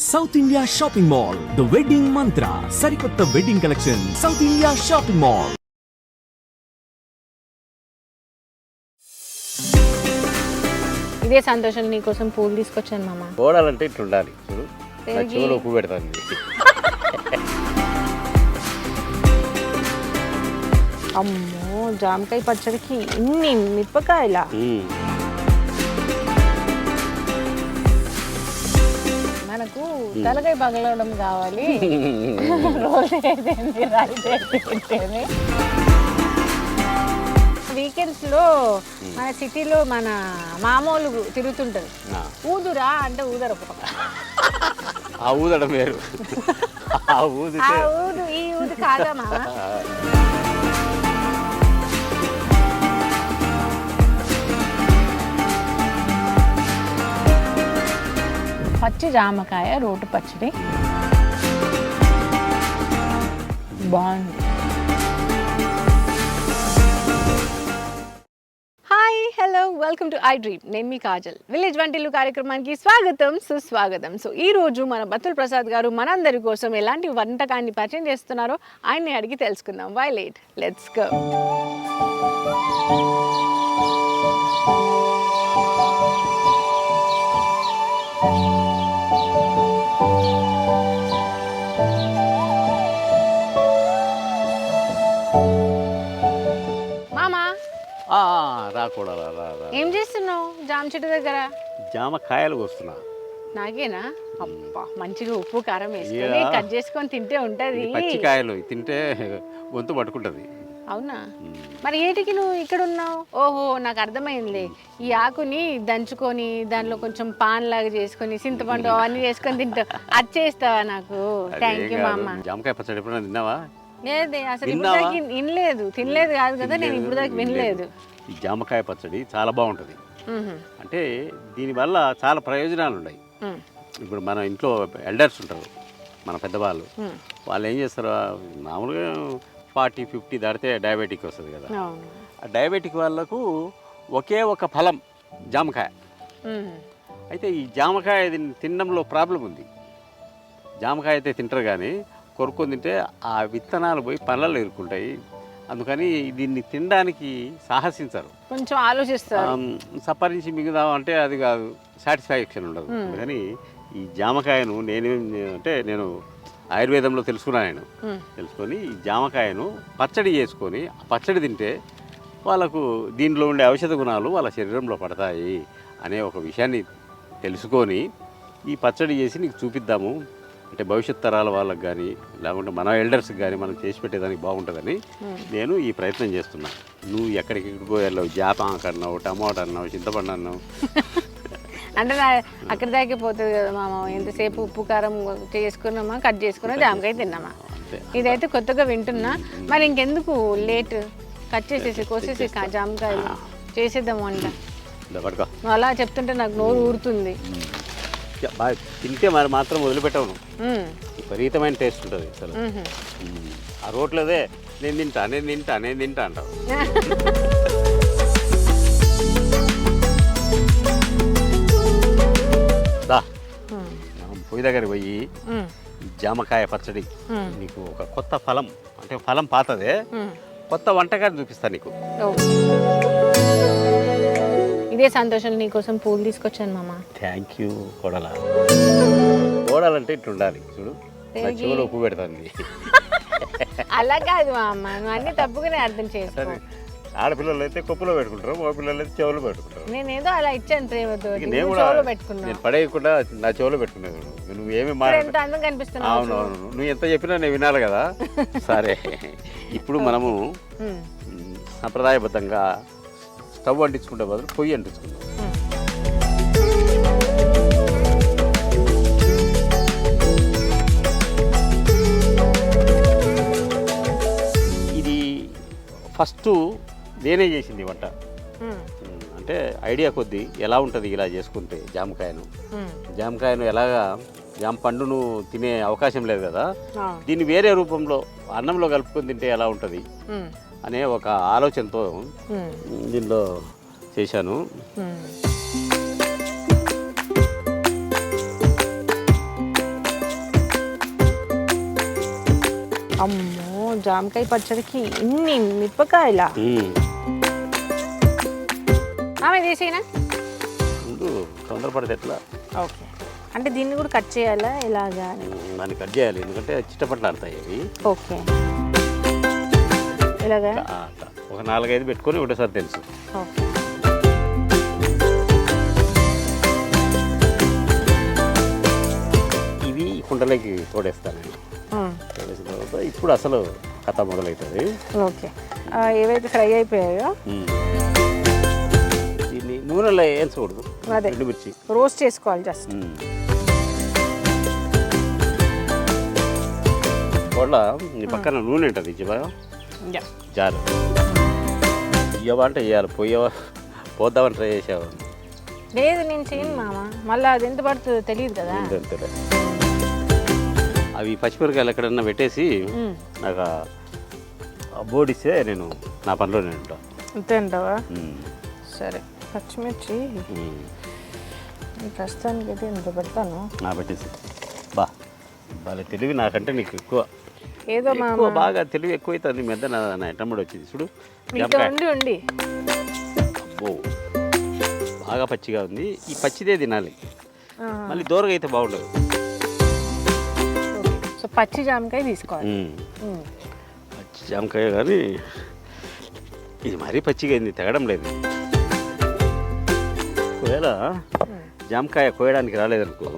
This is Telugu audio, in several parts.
South India shopping mall the wedding మంత్ర సరికొత్త wedding collection south India shopping mall. ఇదే సంతోషం నీకోసం పూలు తీసుకొచ్చాను మామ. కోడాలంటే ఇట్లా ఉండాలి చూడు, నా చెవులో ఉప్పు పెడతాను. అమ్మో జామకాయ పచ్చడికి ఇన్ని మిరపకాయల. మనకు తలకాయ పగలడం కావాలి. వీకెండ్స్ లో మన సిటీలో మన మామూలు తిరుగుతుంటారు. ఊదురా అంటే ఊదరు. ఆ ఊదడం వేరు, ఆ ఊదు ఈ ఊదు కాదా మామ. పచ్చి జామకాయ రోటి పచ్చడి బాగుంది. Hi hello welcome to I dream. నేను మీ కాజల్. విలేజ్ వంటిల్లు కార్యక్రమానికి స్వాగతం సుస్వాగతం. సో ఈ రోజు మన బత్తుల ప్రసాద్ గారు మనందరి కోసం ఎలాంటి వంటకాన్ని పరిచయం చేస్తున్నారో ఆయన్ని అడిగి తెలుసుకుందాం. Why late, let's go. రాకూడా ఏం చేస్తున్నావు జామ చెట్టు దగ్గర? జామకాయలు వస్తున్నా. నాకేనా? అబ్బా మంచిగా ఉప్పు కారం వేసుకొని కట్ చేసుకొని తింటే ఉంటది. పచ్చికాయలు తింటే గొంతు పట్టుకుంటది. అవునా? మరి ఏటికి నువ్వు ఇక్కడ ఉన్నావు? ఓహో నాకు అర్థమైంది. ఈ ఆకుని దంచుకొని దానిలో కొంచెం పాన్ లాగా చేసుకొని చింతపండు అవన్నీ చేసుకొని తింటావు. అది చేస్తావా నాకు? థ్యాంక్ యూ మామ. జామకాయ పచ్చడి ఎప్పుడైనా తిన్నావా? లేదే, అసలు ఇప్పుడు దాకా వినలేదు. తినలేదు కాదు కదా, నేను ఇప్పుడు దాకా వినలేదు. ఈ జామకాయ పచ్చడి చాలా బాగుంటుంది. అంటే దీనివల్ల చాలా ప్రయోజనాలు ఉన్నాయి. ఇప్పుడు మన ఇంట్లో ఎల్డర్స్ ఉంటారు, మన పెద్దవాళ్ళు. వాళ్ళు ఏం చేస్తారు, మామూలుగా 40-50 దాటితే డయాబెటిక్ వస్తుంది కదా. ఆ డయాబెటిక్ వాళ్ళకు ఒకే ఒక ఫలం జామకాయ. అయితే ఈ జామకాయ తినడంలో ప్రాబ్లం ఉంది. జామకాయ అయితే తింటారు కానీ కొరుక్కొని తింటే ఆ విత్తనాలు పోయి పళ్ళల్లో ఇరుక్కుంటాయి. అందుకని దీన్ని తినడానికి సాహసించరు, కొంచెం ఆలోచిస్తారు. సప్పరించి మిగుదాం అంటే అది కాదు, సాటిస్ఫాక్షన్ ఉండదు. కానీ ఈ జామకాయను నేను ఆయుర్వేదంలో తెలుసుకొని ఈ జామకాయను పచ్చడి చేసుకొని పచ్చడి తింటే వాళ్ళకు దీనిలో ఉండే ఔషధ గుణాలు వాళ్ళ శరీరంలో పడతాయి అనే ఒక విషయాన్ని తెలుసుకొని ఈ పచ్చడి చేసి నీకు చూపిద్దాము. అంటే భవిష్యత్ తరాల వాళ్ళకి కానీ లేకుంటే మన ఎల్డర్స్కి కానీ మనం చేసి పెట్టేదానికి బాగుంటుందని నేను ఈ ప్రయత్నం చేస్తున్నాను. నువ్వు ఎక్కడికెక్కడికో వెళ్ళావు, జాపాకు అన్నావు, టమాటా అన్నావు, చింతపండు అన్నావు. అంటే అక్కడి దాకే పోతుంది కదా మామ. ఎంతసేపు ఉప్పు కారం చేసుకున్నామా, కట్ చేసుకున్నా, జామకాయ తిన్నామా. ఇదైతే కొత్తగా వింటున్నా. మరి ఇంకెందుకు లేట్, కట్ చేసేసి కోసేసి జామకాయలు చేసేద్దాము అంట. నువ్వు అలా చెప్తుంటే నాకు నోరు ఊరుతుంది. తింటే మరి మాత్రం వదిలిపెట్టవును, విపరీతమైన టేస్ట్ ఉంటుంది అసలు. ఆ రోట్లోదే నేను తింటా అంటావు. దా పొయ్యి దగ్గర పోయి జామకాయ పచ్చడి నీకు ఒక కొత్త ఫలం, అంటే ఫలం పాతదే, కొత్త వంటకాన్ని చూపిస్తా నీకు. ఇదే సంతోషం నీకోసం పూలు తీసుకొచ్చాను మామ. Thank you. కోడాలంటే ఇట్లా ఉండాలి చూడు, నా చెవులో ఉప్పు పెడతాను. అలా కాదు మామ, నువ్వు అన్ని తప్పుగానే అర్థం చేసుకో. ఆడపిల్లలు అయితే కొప్పులో పెట్టుకుంటారు, మగ పిల్లలు అయితే చెవులో పెట్టుకుంటారు. నేనేదో అలా ఇచ్చాను ప్రేమతో. నేను పడేయకుండా నా చెవులో పెట్టుకునేది. నువ్వు ఏమి అందం కనిపిస్తున్నావు. అవునవును, నువ్వు ఎంత చెప్పినా నేను వినాలి కదా. సరే, ఇప్పుడు మనము సంప్రదాయబద్ధంగా స్టవ్ అంటించుకుంటే బదులు పొయ్యి అంటించుకుందాం. ఇది ఫస్ట్ నేనే చేసింది వంట. అంటే ఐడియా కొద్దీ ఎలా ఉంటుంది ఇలా చేసుకుంటే జామకాయను ఎలాగా జామ పండును తినే అవకాశం లేదు కదా, దీన్ని వేరే రూపంలో అన్నంలో కలుపుకొని తింటే ఎలా ఉంటుంది అనే ఒక ఆలోచనతో దీనిలో చేశాను. అమ్మో జామకాయ పచ్చడికి ఇన్ని మిరపకాయలా ఆమె తీసేనా ముందు తొందరపడితే ఎట్లా ఓకే అంటే దీన్ని కూడా కట్ చేయాలా ఇలాగా దాన్ని కట్ చేయాలి ఎందుకంటే చిట్టపట్లు ఆడతాయి అవి ఓకే ఇలాగా అట్లా ఒక 4-5 పెట్టుకొని ఒకటేసారి తెలుసు ఓకే ఇవి కుండలోకి తోడేస్తాను నేను తోడేసిన తర్వాత ఇప్పుడు అసలు కథ మొదలవుతుంది ఓకే ఏవైతే ఫ్రై అయిపోయాయో దీన్ని నూనెలో వేయించకూడదు అదే ఎండుమిర్చి రోస్ట్ చేసుకోవాలి జస్ట్ కూడా నీ పక్కన నూనె ఉంటుంది జారు ఇవ్వంటే వేయాలి పోద్దామని ట్రై చేసావు లేదు నేను చేయను మామ మళ్ళీ అది ఎంత పడుతుందో తెలియదు కదా అంతే అవి పచ్చిమిరకాయలు ఎక్కడన్నా పెట్టేసి నాకు ఆ బోర్డు ఇస్తే నేను నా పనిలో నేను ఉంటాను అంతే అంటావా సరే పచ్చిమిర్చి ప్రస్తుతానికి అయితే ఇంత పెడతాను నా పెట్టేసి వాళ్ళ తెలివి నాకంటే నీకు ఎక్కువ ఏదో ఎక్కువ బాగా తెలివి ఎక్కువ అవుతుంది మెద్ద నా ఎట్టమ్మడి వచ్చింది చూడు ఉండి అబ్బో బాగా పచ్చిగా ఉంది ఈ పచ్చిదే తినాలి మళ్ళీ దూరగా అయితే బాగుండదు సో పచ్చి జామకాయ తీసుకోవాలి పచ్చి జామకాయ కానీ ఇది మరీ పచ్చిగా అయింది తెగడం లేదు ఒకవేళ జామకాయ కోయడానికి రాలేదనుకో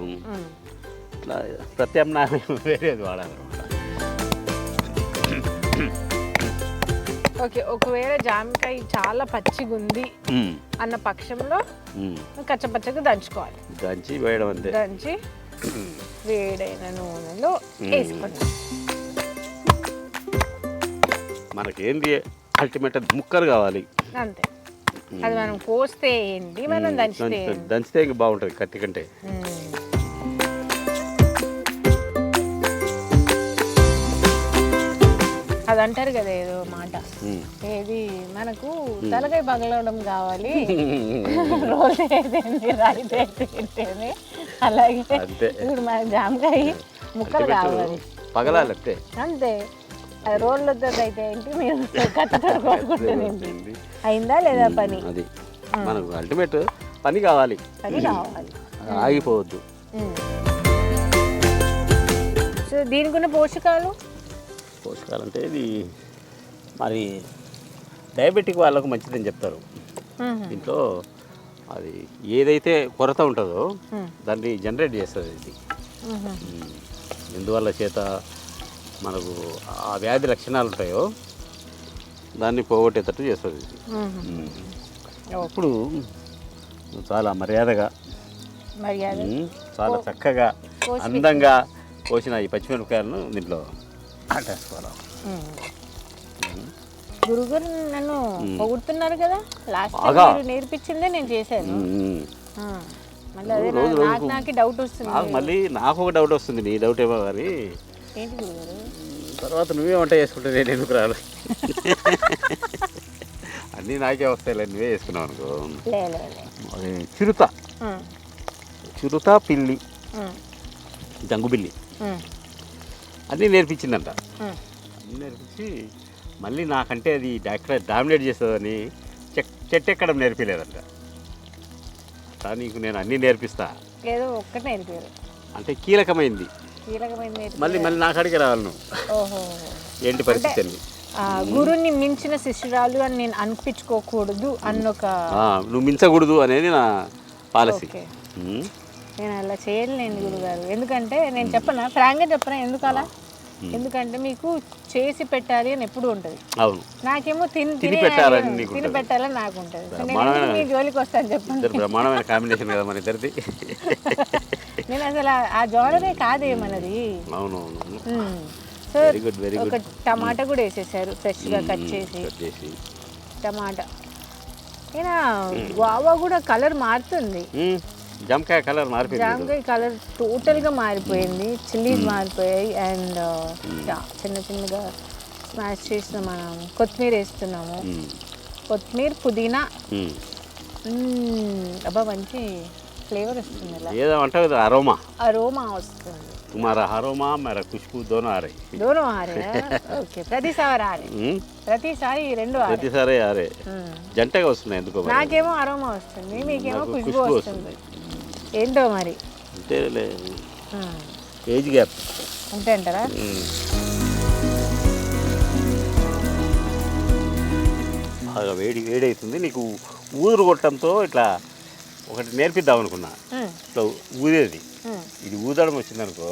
ఇట్లా ప్రత్యామ్నాయం వేరేది వాడాలన్నమాట ఓకే ఒకవేళ జామకాయ చాలా పచ్చిగా ఉంది అన్న పక్షంలో కచ్చపచ్చగా దంచుకోవాలి దంచి వేయడం అంతే దంచి వేడైన నూనెలో వేసుకున్నాం మనకేంటి అల్టిమేట్ ముక్కలు కావాలి అంతే అది మనం కోస్తే ఏంటి మనం దంచితే దంచితే ఇంకా బాగుంటుంది కత్తి కంటే అది అంటారు కదా ఏదో మాట ఏది మనకు తలకాయ పగలవడం కావాలి రోజు ఏదైంది రైతే తింటేనే అలాగే ఇప్పుడు మన జామకాయ ముక్కలు కావాలి పగలాలి అంతే అంతే అది రోడ్లతో అయితే ఏంటి మీరు కట్టతో కొట్టుకుంటుంది అయిందా లేదా పని అది మనకు అల్టిమేట్ పని కావాలి ఆగిపోవద్దు సో దీనికి ఉన్న పోషకాలు అంటే ఇది మరి డయాబెటిక్ వాళ్ళకు మంచిదని చెప్తారు దీంట్లో అది ఏదైతే కొరత ఉంటుందో దాన్ని జనరేట్ చేస్తుంది ఇది ఎందువల్ల చేత మనకు ఆ వ్యాధి లక్షణాలు ఉంటాయో దాన్ని పోగొట్టేటట్టు చేస్తుంది అప్పుడు చాలా మర్యాదగా చాలా చక్కగా అందంగా కోసిన ఈ పచ్చిమిరపకాయలను దీంట్లో ఆటేసుకోవాలి గురుగారు నన్ను పొగుడుతున్నారు కదా లాస్ట్ టైం నేర్పించిందే నేను చేశాను మళ్ళీ అదే నాకు డౌట్ వస్తుంది మళ్ళీ నాకు ఒక డౌట్ వస్తుంది నీ డౌట్ ఏమో కానీ ఏంటి గురుగారు తర్వాత నువ్వే వంట చేసుకుంటే నేను ఎందుకు రాను అన్నీ నాకే వస్తాయిలే నువ్వే చేసుకున్నావు అనుకో అది చిరుత పిల్లి జంగుబిల్లి అన్నీ నేర్పించిందంట అన్నీ నేర్పించి మళ్ళీ నాకంటే అది డామినేట్ చేస్తుందని చెట్టు ఎక్కడం నేర్పించలేదంట అట్లా నీకు నేను అన్నీ నేర్పిస్తా ఏదో ఒక్కటే నేర్పారు అంటే కీలకమైంది మళ్ళీ నాకు అడిగి రావాలి నువ్వు ఓహో ఏంటి పరిస్థితి గురుని మించిన శిష్యురాలు అని నేను అనిపించుకోకూడదు అన్నొక నువ్వు మించకూడదు అనేది నా పాలసీ నేను అలా చేయలేను గురుగారు ఎందుకంటే నేను చెప్పనా ఫ్రాంక్గా చెప్పనా ఎందుకు అలా ఎందుకంటే మీకు చేసి పెట్టాలి అని ఎప్పుడు ఉంటుంది అవును నాకేమో తిని పెట్టాలని నాకు ఉంటుంది మీ జోలికి వస్తాను చెప్పండి బ్రహ్మాండమైన కాంబినేషన్ కదా మన ఇద్దరిది నేను అసలు ఆ జోనరే కాదే మనది అవునవును సో ఒక టమాటా కూడా వేసేసారు ఫ్రెష్గా కట్ చేసి టమాటా అయినా గువావా కూడా కలర్ మారుతుంది జామకాయ కలర్ మారిపోయింది జామకాయ కలర్ టోటల్గా మారిపోయింది చిల్లీస్ మారిపోయాయి అండ్ చిన్న చిన్నగా స్మాష్ చేసిన మనం కొత్తిమీర వేస్తున్నాము కొత్తిమీర పుదీనా అబ్బా మంచి ఫ్లేవర్ వస్తుంది ఏదో అంటే అరోమా వస్తుంది तुम्हारा अरोमा मेरा खुशबू दोनों आ रही దూరం ఆరే ఓకే ప్రతిసారి ఆరే ప్రతిసారి ఈ రెండు ఆరే ప్రతిసారి ఆరే జంటగా వస్తున్నాయి ఎందుకో మరి. నాకేమో అరోమా వస్తుంది మీకేమో నాకు ఖుష్బూ ఖుష్బూ వస్తుంది ఏంటో మరి అంతేలే ఏజ్ గ్యాప్. అంతే అంటారా బాగా వేడి అవుతుంది నీకు ఊదురు కొట్టడంతో ఇట్లా ఒకటి నేర్పిద్దాం అనుకున్నా. ఇట్లా ఊదేది ఇది ఊదడం వచ్చిందనుకో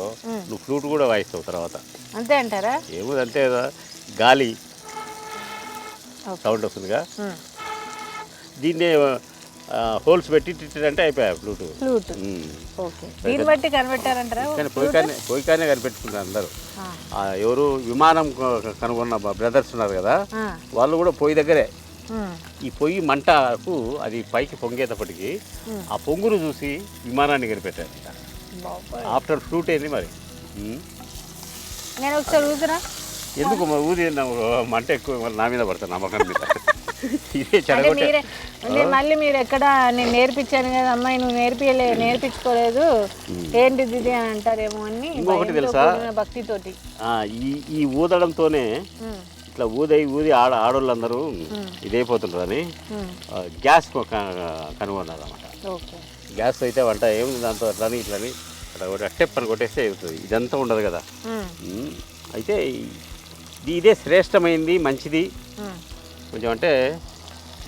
నువ్వు ఫ్లూట్ కూడా వాయిస్తావు తర్వాత. అంతే అంటారా ఏముంది అంతే కదా గాలి సౌండ్ వస్తుందిగా దీన్నే హోల్స్ పెట్టి అంటే అయిపోయా ఫ్లూట్. ఫ్లూట్ ఓకే దీన్ని బట్టి కనిపెట్టారంటారా కానీ పోయికానే కనిపెట్టుకుంటారు అందరూ. ఎవరు విమానం కనుగొన్న బ్రదర్స్ ఉన్నారు కదా వాళ్ళు కూడా పొయ్యి దగ్గరే ఈ పొయ్యి మంటకు అది పైకి పొంగేటప్పటికి ఆ పొంగును చూసి విమానాన్ని కనిపెట్టారు. ఆఫ్టర్ ఫ్లూట్ ఏంది మరి. నేను ఒకసారి ఊదురా ఎందుకు ఊది మంట ఎక్కువ నా మీద పడతాను నమ్మకం మీద. ఇదే చెడగొట్టే మళ్ళీ మీరు ఎక్కడ నేను నేర్పించాను కదా అమ్మాయి నువ్వు నేర్పించుకోలేదు ఏంటిది ఇది అని అంటారేమో అని ఇంకొకటి తెలుసా భక్తితోటి ఈ ఊదడంతోనే ఇట్లా ఊది ఆడోళ్ళందరూ ఇదైపోతుంటారని గ్యాస్ కనుగొన్నారు అన్నమాట. గ్యాస్ అయితే వంట ఏముంది దాంతో అట్లని ఇట్లని అట్లా స్టెప్ అని కొట్టేస్తే అవుతుంది. ఇదంతా ఉండదు కదా. అయితే ఇదే శ్రేష్టమైంది మంచిది. కొంచెం అంటే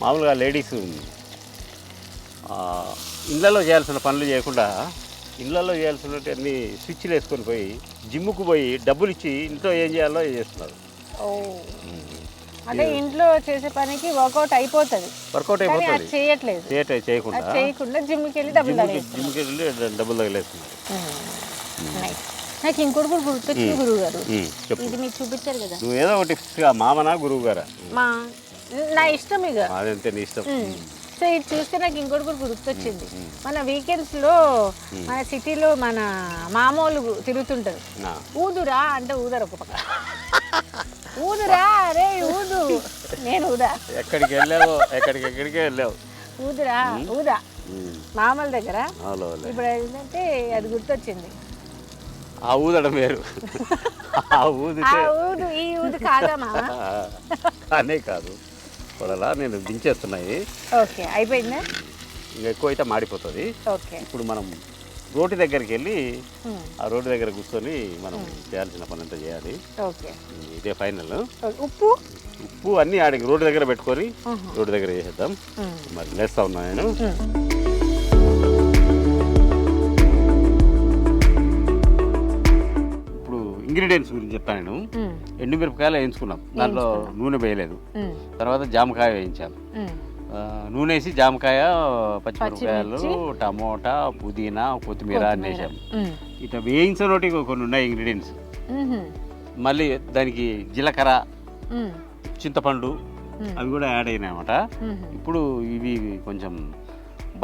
మామూలుగా లేడీస్ ఇళ్ళల్లో చేయాల్సిన పనులు చేయకుండా ఇళ్ళల్లో చేయాల్సిన అన్ని స్విచ్లు వేసుకొని పోయి జిమ్ముకు పోయి డబ్బులు ఇచ్చి ఇంట్లో ఏం చేయాలో చేస్తున్నారు. అంటే ఇంట్లో చేసే పనికి వర్కౌట్ అయిపోతుంది చేయకుండా జిమ్కి వెళ్ళి డబ్బులు తగిలేస్తున్నారు. నాకు ఇంకోటి కూడా గుర్తొచ్చింది గురువు గారు ఇది మీకు చూపించారు కదా నువ్వు ఏదో ఒకటి మామనా గురువు గారా నా ఇష్టం ఇక అదంతే నీ ఇష్టం. సో ఇది చూస్తే నాకు ఇంకోటి కూడా గుర్తొచ్చింది మన వీకెండ్స్లో మన సిటీలో మన మామూలు తిరుగుతుంటారు ఊదురా అంటే ఊదరు ఒక పక్క ఊదురా అరే ఊదు నేను ఊదా ఎక్కడికి వెళ్ళావు ఊదురా ఊదా మామూలు దగ్గర. ఇప్పుడు ఏంటంటే అది గుర్తొచ్చింది ఆ ఊదడం వేరు ఊదు ఈ ఊదు కాదా మామ అనే కాదు పొడలా నేను దించేస్తున్నాయి. ఓకే అయిపోయిందా ఇంకా ఎక్కువ అయితే మాడిపోతుంది. ఓకే ఇప్పుడు మనం రోడ్డు దగ్గరికి వెళ్ళి ఆ రోడ్డు దగ్గర కూర్చొని మనం చేయాల్సిన పని అంతా చేయాలి. ఓకే ఇదే ఫైనల్. ఉప్పు అన్నీ ఆడికి రోడ్డు దగ్గర పెట్టుకొని రోడ్డు దగ్గర చేసేద్దాం. మరి లేస్తా ఉన్నా నేను. ఇప్పుడు ఇంగ్రీడియంట్స్ గురించి చెప్తాను నేను. ఎండుమిరపకాయలు వేయించుకున్నాం, దాంట్లో నూనె వేయలేదు. తర్వాత జామకాయ వేయించాం, నూనె వేసి జామకాయ పచ్చిమిరపకాయలు టమోటా పుదీనా కొత్తిమీర అన్ని వేసాం. ఇట్లా వేయించనోటి కొన్ని ఉన్నాయి ఇంగ్రీడియంట్స్. మళ్ళీ దానికి జీలకర్ర చింతపండు అవి కూడా యాడ్ అయినాయి అన్నమాట. ఇప్పుడు ఇవి కొంచెం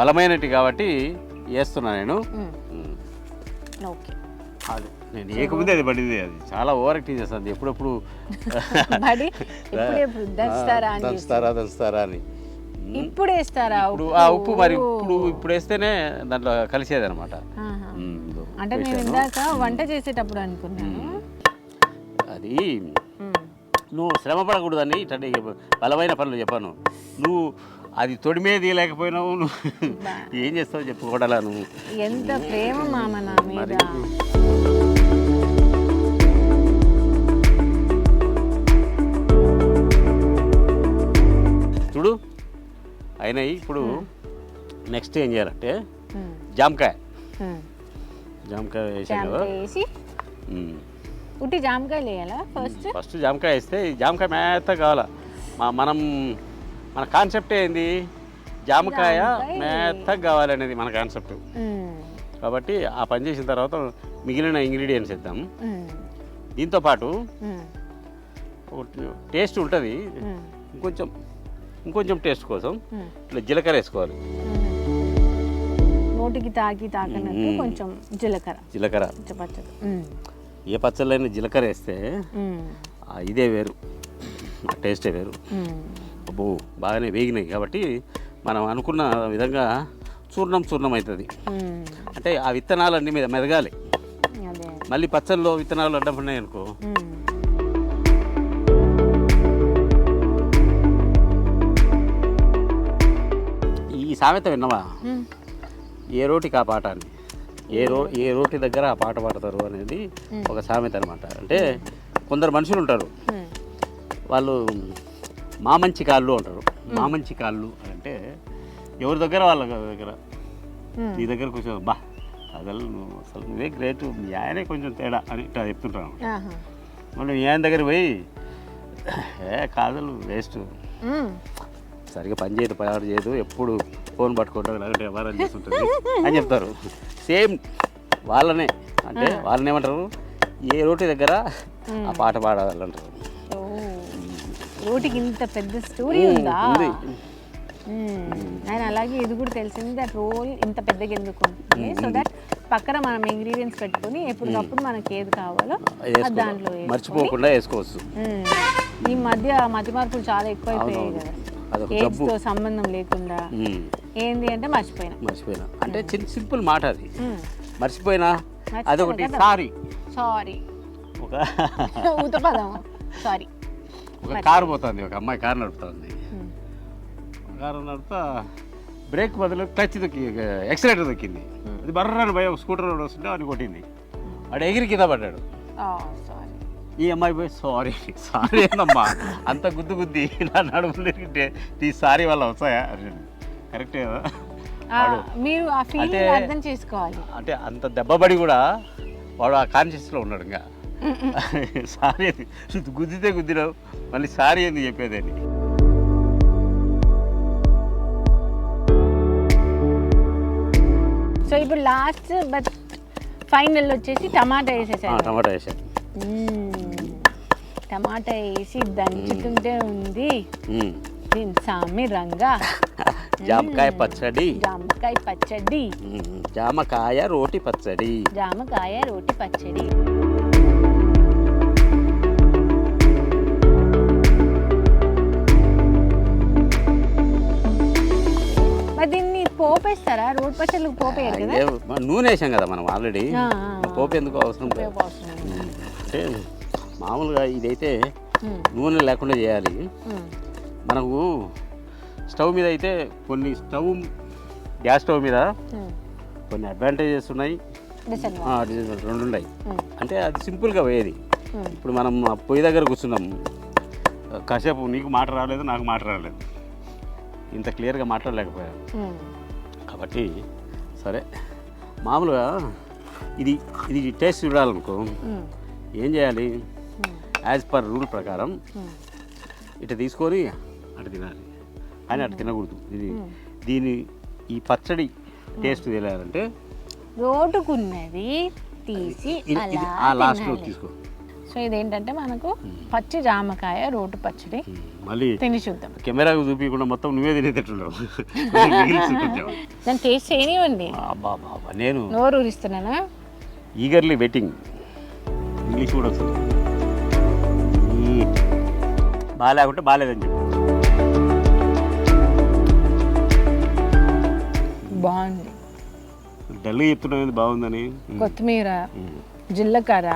బలమైనవి కాబట్టి వేస్తున్నా నేను. అది నేను ఏకముందే అది పడింది. అది చాలా ఓవర్ యాక్టింగ్ చేస్తుంది. ఎప్పుడెప్పుడు దంచుతారా అని. ఇప్పుడు వేస్తారా ఉప్పు మరి ఇప్పుడు వేస్తేనే దాంట్లో కలిసేది అనమాట. అంటే నేను ఇందాక వంట చేసేటప్పుడు అనుకున్నాను అది నువ్వు శ్రమ పడకూడదని ఇట్లాంటి బలమైన పనులు చెప్పాను. నువ్వు అది తొడిమే తీయలేకపోయినావు, నువ్వు ఏం చేస్తావు చెప్పుకోవడాలా నువ్వు. ఎంత ప్రేమ మామ నా మీద. చూడు అయినాయి. ఇప్పుడు నెక్స్ట్ ఏం చేయాలంటే జామకాయ వేసాను కదా. ఉట్టి జామకాయలు వేయాలా ఫస్ట్ జామకాయ వేస్తే జామకాయ మేత కావాలా. మన కాన్సెప్ట్ ఏంది జామకాయ మేత కావాలనేది మన కాన్సెప్ట్. కాబట్టి ఆ పని చేసిన తర్వాత మిగిలిన ఇంగ్రీడియంట్స్ వేద్దాం. దీంతోపాటు టేస్ట్ ఉంటుంది, ఇంకొంచెం టేస్ట్ కోసం ఇట్లా జీలకర్ర వేసుకోవాలి. నోటికి తాకినట్టు కొంచెం జీలకర్ర. ఏ పచ్చళ్ళైనా జీలకర్ర వేస్తే ఇదే వేరు, టేస్టే వేరు. అబ్బో బాగానే వేగినాయి కాబట్టి మనం అనుకున్న విధంగా చూర్ణం అవుతుంది. అంటే ఆ విత్తనాలన్నీ మీద మెదగాలి. మళ్ళీ పచ్చళ్ళలో విత్తనాలు అడ్డం ఉన్నాయి అనుకో, ఈ సామెత విన్నావా? ఏ రోటికి ఆ పాట అని. ఏ రోటి దగ్గర ఆ పాట పాడతారు అనేది ఒక సామెత అనమాట. అంటే కొందరు మనుషులు ఉంటారు, వాళ్ళు మామంచి కాళ్ళు అంటారు. మామంచి కాళ్ళు అంటే ఎవరి దగ్గర వాళ్ళ దగ్గర. నీ దగ్గర కొంచెం బా అసలు నువ్వే గ్రేట్, మీ ఆయనే కొంచెం తేడా అని ఇట్లా చెప్తుంటాను. మనం మీ ఆయన దగ్గర పోయి కాదలు వేస్ట్, సరిగ్గా పని చేయదు, పని చేయదు, ఎప్పుడు ఫోన్ పట్టుకుంటుంది, లేకపోతే వ్యవహారం చేస్తుంటుంది అని చెప్తారు. సేమ్ వాళ్ళనే, అంటే వాళ్ళని ఏమంటారు, ఏ రోటి దగ్గర ఆ పాట పాడాలంటారు. రోటికి ఇంత పెద్ద స్టోరీ ఉందా? ఆయన అలాగే ఇది కూడా తెలిసింది, దట్ రోల్ ఇంత పెద్దగా ఎందుకు ఉంటుంది. సో దట్ పక్కన మనం ఇంగ్రీడియంట్స్ పెట్టుకుని ఎప్పటికప్పుడు మనకి ఏది కావాలో దాంట్లో మర్చిపోకుండా వేసుకోవచ్చు. ఈ మధ్య మతి మార్పులు చాలా ఎక్కువైపోయాయి కదా, ఏజ్తో సంబంధం లేకుండా. ఏంది అంటే మర్చిపోయినా అంటే చిన్న సింపుల్ మాట అది. మర్చిపోయినా అదొకటి. సారీ ఒక ఊతపదం. సారీ. ఒక కారు పోతుంది, ఒక అమ్మాయి కారు నడుపుతుంది. కారు నడుపుతా బ్రేక్ బదులు క్లచ్ దొక్కి ఎక్సలేటర్ దొక్కింది. అది బర్రని పోయి ఒక స్కూటర్ రోడ్ వస్తుంటే అని కొట్టింది. వాడు ఎగిరి కింద పడ్డాడు. ఈ అమ్మాయి పోయి సారీ ఏందమ్మా అంత గుద్ది నా నడుములు తిరిగితే ఈ సారీ వల్ల వస్తాయా? కరెక్టే కదా. మీరు ఆ ఫీలింగ్ అర్థం చేసుకోవాలి. అంటే అంత దెబ్బపడి కూడా వాడు ఆ కాన్షియస్లో ఉన్నాడు. ఇంకా సారీ అని గుద్దితే గుద్దినావు, మళ్ళీ సారీ అని చెప్పేదని. సో ఇప్పుడు లాస్ట్ బట్ ఫైనల్ వచ్చేసి టమాటా వేసేసాను. టమాటా వేసాను. టమాటా వేసి దంచుతుంటే ఉంది సామి రంగా. జామకాయ పచ్చడి. జామకాయ రోటి పచ్చడి. దీన్ని పోపేస్తారా? రోటి పచ్చళ్ళు పోపేయారు కదా. నూనె వేసాం కదా మనం ఆల్రెడీ, పోపు ఎందుకు అవసరం? అంటే మామూలుగా ఇదైతే నూనె లేకుండా చేయాలి. మనకు స్టవ్ మీద అయితే కొన్ని గ్యాస్ స్టవ్ మీద కొన్ని అడ్వాంటేజెస్ ఉన్నాయి, రెండు ఉన్నాయి. అంటే అది సింపుల్గా పోయేది. ఇప్పుడు మనం పొయ్యి దగ్గర కూర్చున్నాం, కాసేపు నీకు మాట రాలేదు, నాకు మాట రాలేదు, ఇంత క్లియర్గా మాట్లాడలేకపోయాను. కాబట్టి సరే, మామూలుగా ఇది టేస్ట్ చూడాలనుకో ఏం చేయాలి? యాజ్ పర్ రూల్ ప్రకారం ఇటు తీసుకొని అటు తినాలి, కానీ అటు తినకూడదు. ఈ పచ్చడి టేస్ట్ తెలియాలంటే రోటుకున్నది తీసి లాస్ట్లో తీసుకో. సో ఇదేంటంటే మనకు పచ్చి జామకాయ రోటు పచ్చడి. మళ్ళీ తిని చూద్దాం. కెమెరాకు చూపించకుండా మొత్తం నువ్వే తినేటట్టున్నావు. దాన్ని టేస్ట్ చేయనివ్వండి. నేను నోరు ఊరిస్తున్నానా? Eagerly waiting. ఇంగ్లీష్ కూడా వస్తుంది. బాగాలేకుంటే బాగాలేదని చెప్పి. బాగుంది. డల్గా చెప్తున్నావు బాగుందని. కొత్తిమీర, జీలకర్ర,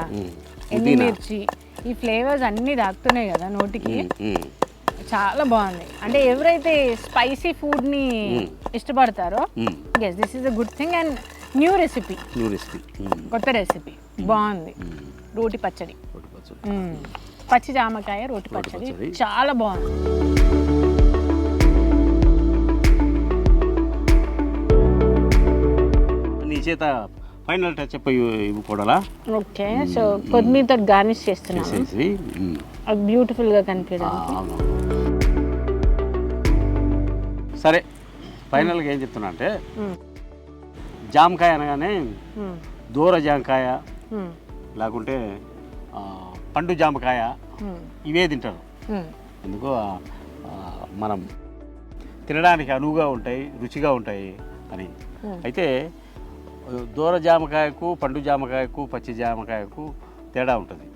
ఎండుమిర్చి, ఈ ఫ్లేవర్స్ అన్నీ దాక్కుతున్నాయి కదా నోటికి. చాలా బాగుంది. అంటే ఎవరైతే స్పైసీ ఫుడ్ని ఇష్టపడతారో this is a good thing. And new recipe, కొత్త రెసిపీ, బాగుంది. రోటి పచ్చడి, పచ్చి జామకాయ రోటి పచ్చడి చాలా బాగుంది. నీ చేత ఫైనల్ టచ్ ఇవ్వకూడలా? ఓకే. సో కొత్తిమీరతో గార్నిష్ చేస్తున్నాను, అది బ్యూటిఫుల్గా కనిపించడానికి. సరే, ఫైనల్గా ఏం చెప్తున్నా అంటే, జామకాయ అనగానే దూర జామకాయ లేకుంటే పండు జామకాయ ఇవే తింటారు. ఎందుకో మనం తినడానికి అనువుగా ఉంటాయి, రుచిగా ఉంటాయి అని. అయితే దూర జామకాయకు, పండు జామకాయకు, పచ్చి జామకాయకు తేడా ఉంటుంది.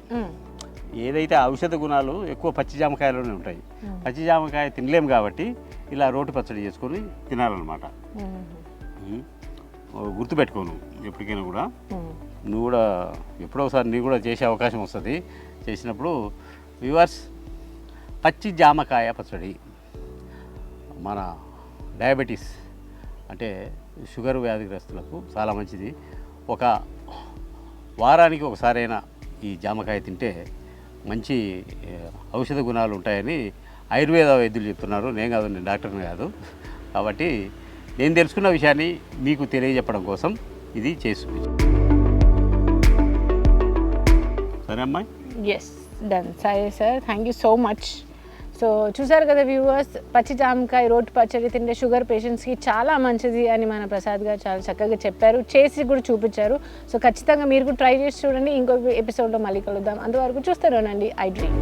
ఏదైతే ఔషధ గుణాలు ఎక్కువ పచ్చి జామకాయలోనే ఉంటాయి. పచ్చి జామకాయ తినలేము కాబట్టి ఇలా రోటి పచ్చడి చేసుకొని తినాలన్నమాట. గుర్తుపెట్టుకోను ఎప్పటికైనా కూడా. నువ్వు కూడా ఎప్పుడో ఒకసారి నీకు కూడా చేసే అవకాశం వస్తుంది. చేసినప్పుడు వ్యూవర్స్, పచ్చి జామకాయ పచ్చడి మన డయాబెటీస్ అంటే షుగర్ వ్యాధిగ్రస్తులకు చాలా మంచిది. ఒక వారానికి ఒకసారైనా ఈ జామకాయ తింటే మంచి ఔషధ గుణాలు ఉంటాయని ఆయుర్వేద వైద్యులు చెప్తున్నారు. నేను కాదు, నేను డాక్టర్ని కాదు. కాబట్టి నేను తెలుసుకున్న విషయాన్ని మీకు తెలియజెప్పడం కోసం ఇది చేసి సరే అమ్మాయి. Yes done. సరే sir, thank you so much. So చూసారు కదా వ్యూవర్స్, పచ్చి జామకాయ రోటి పచ్చడి తింటే షుగర్ పేషెంట్స్కి చాలా మంచిది అని మన ప్రసాద్ గారు చాలా చక్కగా చెప్పారు, చేసి కూడా చూపించారు. సో ఖచ్చితంగా మీరు కూడా ట్రై చేసి చూడండి. ఇంకో ఎపిసోడ్లో మళ్ళీ కలుద్దాం. అంతవరకు చూస్తూనే ఉండండి ఐ డ్రీమ్.